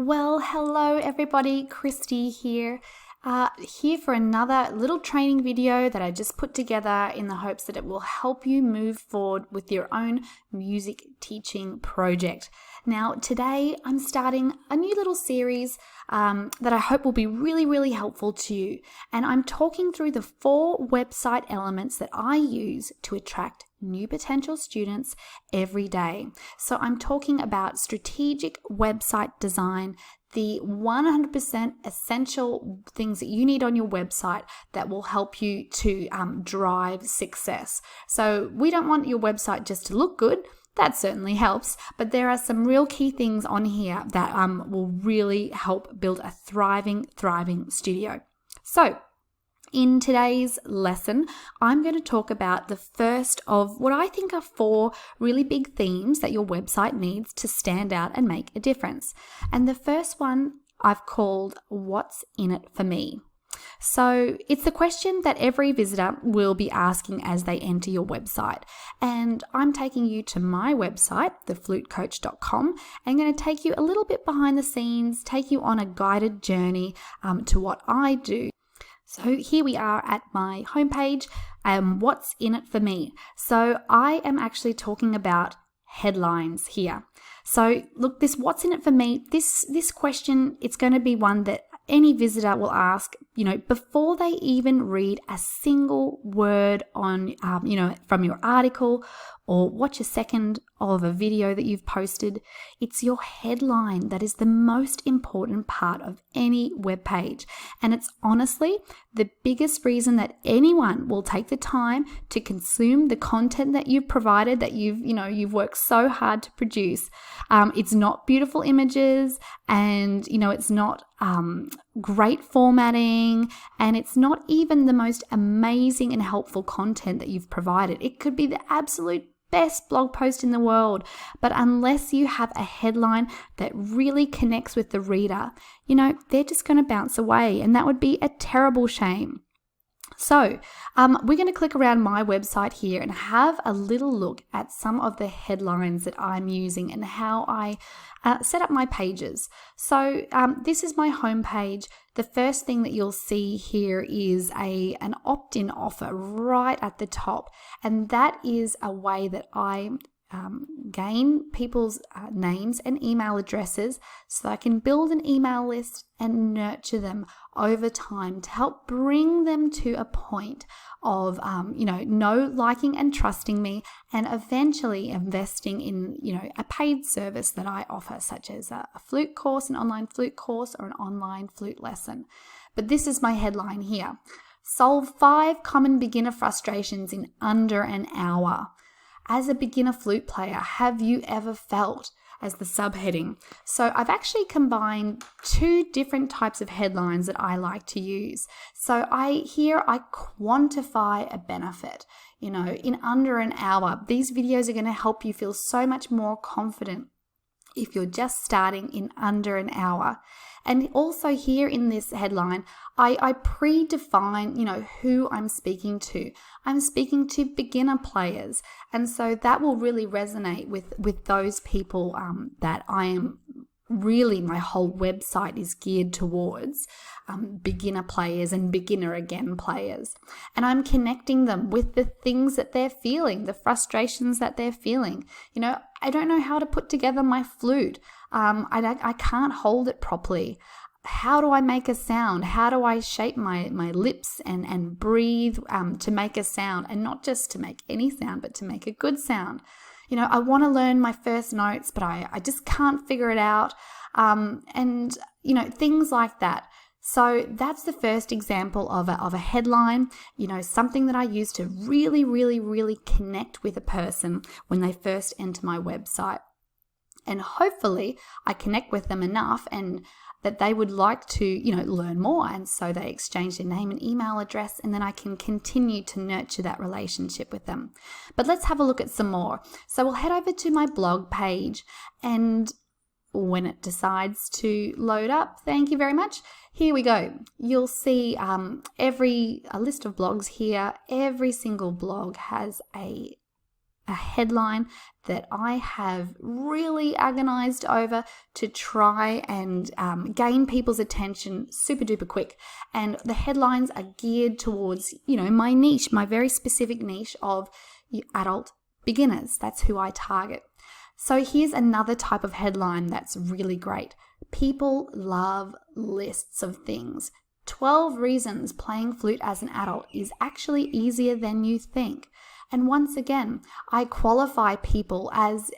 Well, hello everybody, Christy here. Here for another little training video that I just put together in the hopes that it will help you move forward with your own music teaching project. Now, today I'm starting a new little series that I hope will be really helpful to you. And I'm talking through the 4 website elements that I use to attract new potential students every day. So I'm talking about strategic website design, the 100% essential things that you need on your website that will help you to drive success. So we don't want your website just to look good. That certainly helps, but there are some real key things on here that will really help build a thriving studio. So in today's lesson, I'm going to talk about the first of what I think are 4 really big themes that your website needs to stand out and make a difference. And the first one I've called What's in it for me? So it's the question that every visitor will be asking as they enter your website. And I'm taking you to my website, theflutecoach.com, and going to take you a little bit behind the scenes, take you on a guided journey to what I do. So here we are at my homepage, what's in it for me? So I am actually talking about headlines here. So look, this what's in it for me, this question, it's going to be one that any visitor will ask, before they even read a single word on, from your article or watch a second of a video that you've posted. It's your headline that is the most important part of any web page. And it's honestly the biggest reason that anyone will take the time to consume the content that you've provided, that you've worked so hard to produce. It's not beautiful images, and it's not great formatting, and it's not even the most amazing and helpful content that you've provided. It could be the absolute best blog post in the world, but unless you have a headline that really connects with the reader, they're just going to bounce away, and that would be a terrible shame. So we're going to click around my website here and have a little look at some of the headlines that I'm using and how I set up my pages. So this is my home page. The first thing that you'll see here is an opt-in offer right at the top, and that is a way that I gain people's names and email addresses so that I can build an email list and nurture them over time to help bring them to a point of, liking and trusting me, and eventually investing in, a paid service that I offer, such as a flute course, an online flute course, or an online flute lesson. But this is my headline here. Solve 5 common beginner frustrations in under an hour. As a beginner flute player, have you ever felt, as the subheading? So I've actually combined 2 different types of headlines that I like to use. So I quantify a benefit. In under an hour, these videos are going to help you feel so much more confident if you're just starting in under an hour. And also here in this headline, I predefine, who I'm speaking to. I'm speaking to beginner players. And so that will really resonate with those people that I am really, my whole website is geared towards beginner players and beginner again players. And I'm connecting them with the things that they're feeling, the frustrations that they're feeling. I don't know how to put together my flute. I can't hold it properly. How do I make a sound? How do I shape my lips and breathe to make a sound, and not just to make any sound, but to make a good sound? I want to learn my first notes, but I just can't figure it out. And things like that. So that's the first example of a headline, something that I use to really connect with a person when they first enter my website. And hopefully I connect with them enough and that they would like to, learn more. And so they exchange their name and email address, and then I can continue to nurture that relationship with them. But let's have a look at some more. So we'll head over to my blog page, and when it decides to load up, thank you very much. Here we go. You'll see a list of blogs here. Every single blog has a a headline that I have really agonized over to try and gain people's attention super duper quick. And the headlines are geared towards, my niche, my very specific niche of adult beginners. That's who I target. So here's another type of headline that's really great. People love lists of things. 12 reasons playing flute as an adult is actually easier than you think. And once again, I qualify people as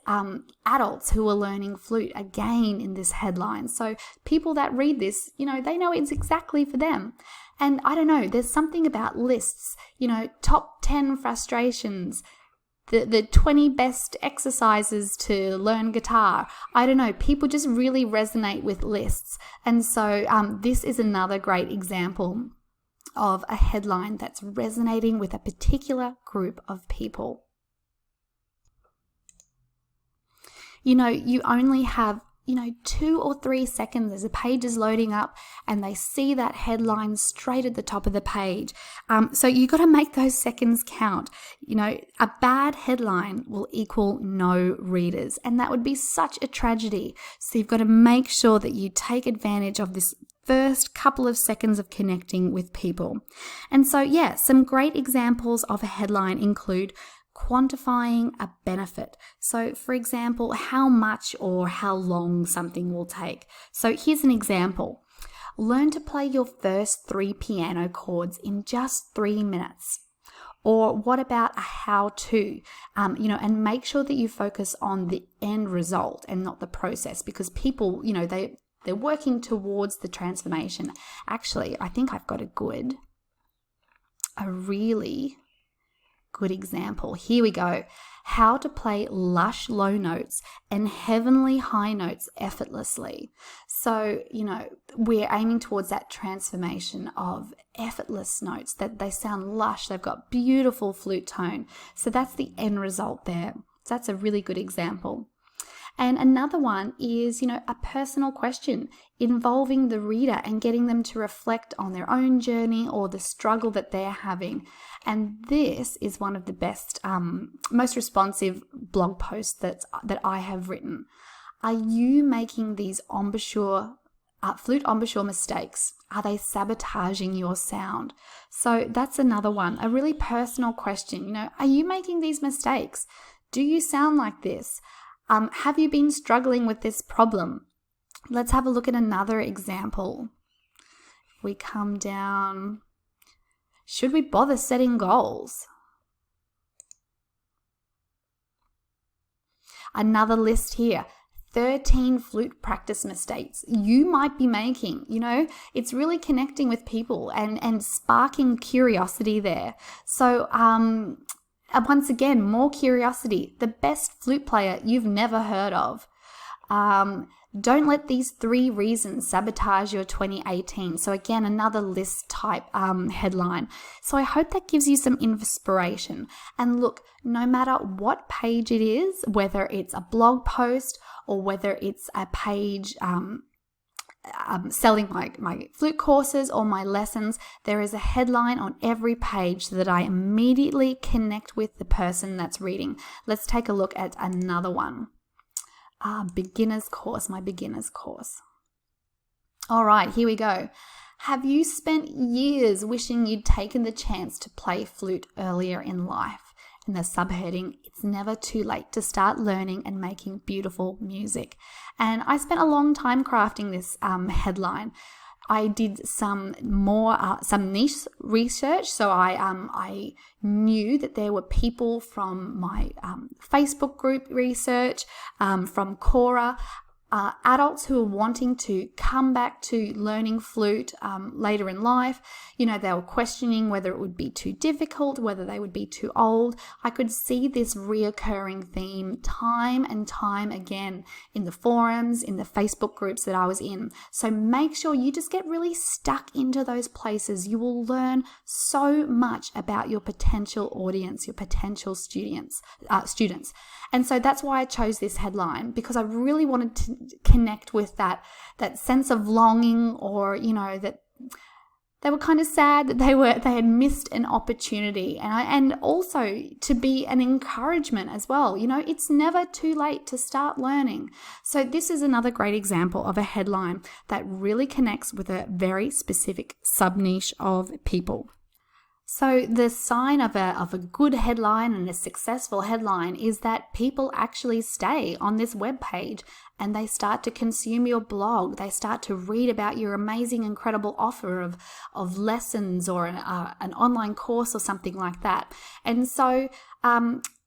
adults who are learning flute again in this headline. So people that read this, they know it's exactly for them. And I don't know, there's something about lists, top 10 frustrations, the 20 best exercises to learn guitar. I don't know, people just really resonate with lists. And so this is another great example of a headline that's resonating with a particular group of people. You only have 2 or 3 seconds as a page is loading up and they see that headline straight at the top of the page. So you got to make those seconds count. A bad headline will equal no readers, and that would be such a tragedy. So you've got to make sure that you take advantage of this first couple of seconds of connecting with people. And so, some great examples of a headline include quantifying a benefit. So, for example, how much or how long something will take. So here's an example. Learn to play your first 3 piano chords in just 3 minutes. Or what about a how-to? And make sure that you focus on the end result and not the process, because people, they're working towards the transformation. Actually, I think I've got a really good example. Here we go. How to play lush low notes and heavenly high notes effortlessly. So, we're aiming towards that transformation of effortless notes, that they sound lush, they've got beautiful flute tone. So that's the end result there. So that's a really good example. And another one is, a personal question involving the reader and getting them to reflect on their own journey or the struggle that they're having. And this is one of the best, most responsive blog posts that I have written. Are you making these flute embouchure mistakes? Are they sabotaging your sound? So that's another one, a really personal question. Are you making these mistakes? Do you sound like this? Have you been struggling with this problem? Let's have a look at another example. If we come down, should we bother setting goals? Another list here. 13 flute practice mistakes you might be making. It's really connecting with people and sparking curiosity there. So, once again, more curiosity. The best flute player you've never heard of. Don't let these 3 reasons sabotage your 2018. So again, another list type headline. So I hope that gives you some inspiration. And look, no matter what page it is, whether it's a blog post or whether it's a page selling my flute courses or my lessons, there is a headline on every page so that I immediately connect with the person that's reading. Let's take a look at another one. My beginner's course. All right, here we go. Have you spent years wishing you'd taken the chance to play flute earlier in life? And the subheading, it's never too late to start learning and making beautiful music. And I spent a long time crafting this headline. I did some niche research. So I knew that there were people from my Facebook group research, from Quora, adults who are wanting to come back to learning flute later in life. They were questioning whether it would be too difficult, whether they would be too old. I could see this reoccurring theme time and time again in the forums, in the Facebook groups that I was in. So make sure you just get really stuck into those places. You will learn so much about your potential audience, your potential students. And so that's why I chose this headline, because I really wanted to connect with that sense of longing, or that they were kind of sad that they had missed an opportunity, and also to be an encouragement as well. You know, it's never too late to start learning. So this is another great example of a headline that really connects with a very specific sub-niche of people. So the sign of a good headline and a successful headline is that people actually stay on this web page and they start to consume your blog. They start to read about your amazing, incredible offer of lessons or an online course or something like that. And so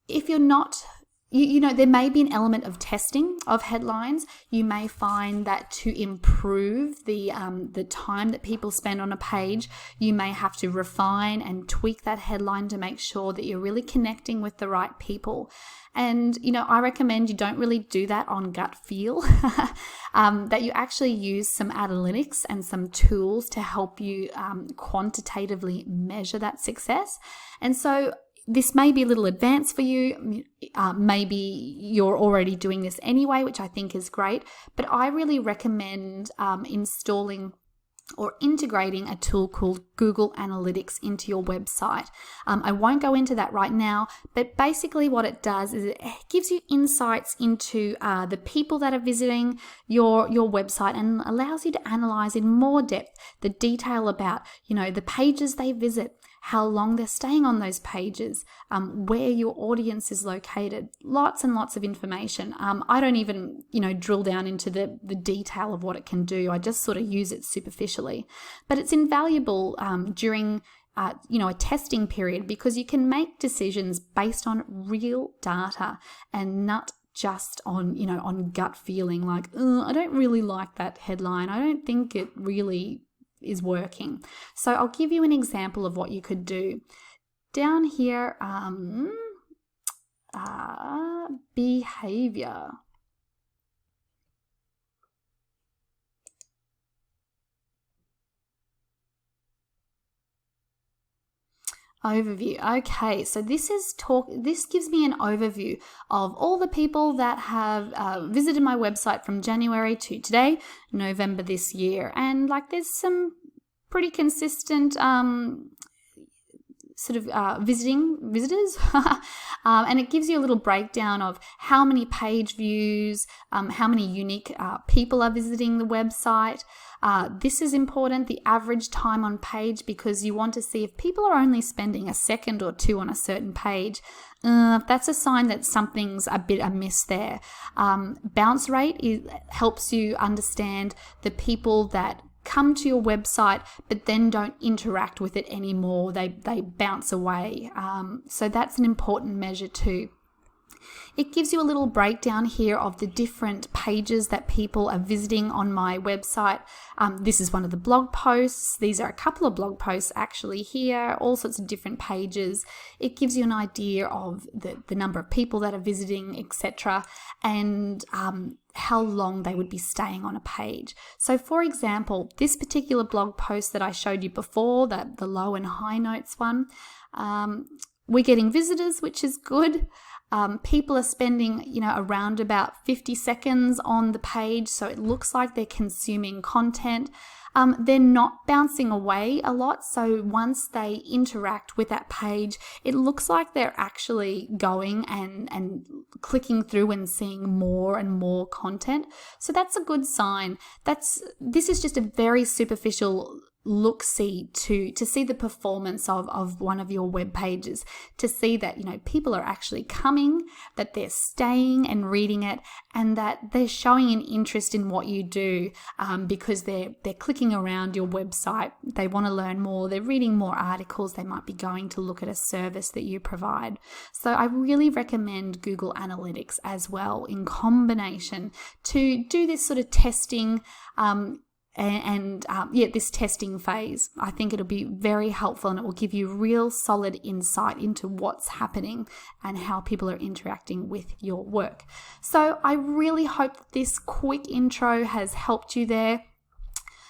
if you're not... You know, there may be an element of testing of headlines. You may find that to improve the time that people spend on a page, you may have to refine and tweak that headline to make sure that you're really connecting with the right people. And, you know, I recommend you don't really do that on gut feel, that you actually use some analytics and some tools to help you quantitatively measure that success. And so this may be a little advanced for you. Maybe you're already doing this anyway, which I think is great. But I really recommend installing or integrating a tool called Google Analytics into your website. I won't go into that right now, but basically what it does is it gives you insights into the people that are visiting your website and allows you to analyze in more depth the detail about, you know, the pages they visit, how long they're staying on those pages, where your audience is located, lots and lots of information. I don't even, you know, drill down into the detail of what it can do. I just sort of use it superficially. But it's invaluable during you know, a testing period, because you can make decisions based on real data and not just on, you know, on gut feeling, like, I don't really like that headline. I don't think it really is working. So I'll give you an example of what you could do. Down here, behavior. Overview. Okay, so this gives me an overview of all the people that have visited my website from January to today, November this year. And like there's some pretty consistent visitors and it gives you a little breakdown of how many page views, how many unique people are visiting the website. This is important, the average time on page, because you want to see if people are only spending a second or two on a certain page. That's a sign that something's a bit amiss there. Bounce rate helps you understand the people that come to your website but then don't interact with it anymore. They bounce away. So that's an important measure too. It gives you a little breakdown here of the different pages that people are visiting on my website. This is one of the blog posts. These are a couple of blog posts actually here, all sorts of different pages. It gives you an idea of the number of people that are visiting, etc., and how long they would be staying on a page. So for example, this particular blog post that I showed you before, the low and high notes one, we're getting visitors, which is good. People are spending, you know, around about 50 seconds on the page, so it looks like they're consuming content. They're not bouncing away a lot, so once they interact with that page, it looks like they're actually going and clicking through and seeing more and more content. So that's a good sign. This is just a very superficial look-see to see the performance of one of your web pages, to see that, you know, people are actually coming, that they're staying and reading it, and that they're showing an interest in what you do, because they're clicking around your website. They want to learn more. They're reading more articles. They might be going to look at a service that you provide. So I really recommend Google Analytics as well in combination to do this sort of testing this testing phase. I think it'll be very helpful, and it will give you real solid insight into what's happening and how people are interacting with your work. So I really hope this quick intro has helped you there.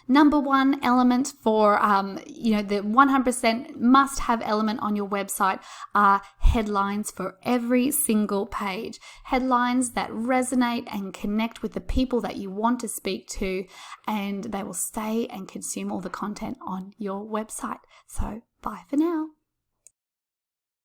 Number one element for, the 100% must have element on your website are headlines for every single page. Headlines that resonate and connect with the people that you want to speak to, and they will stay and consume all the content on your website. So bye for now.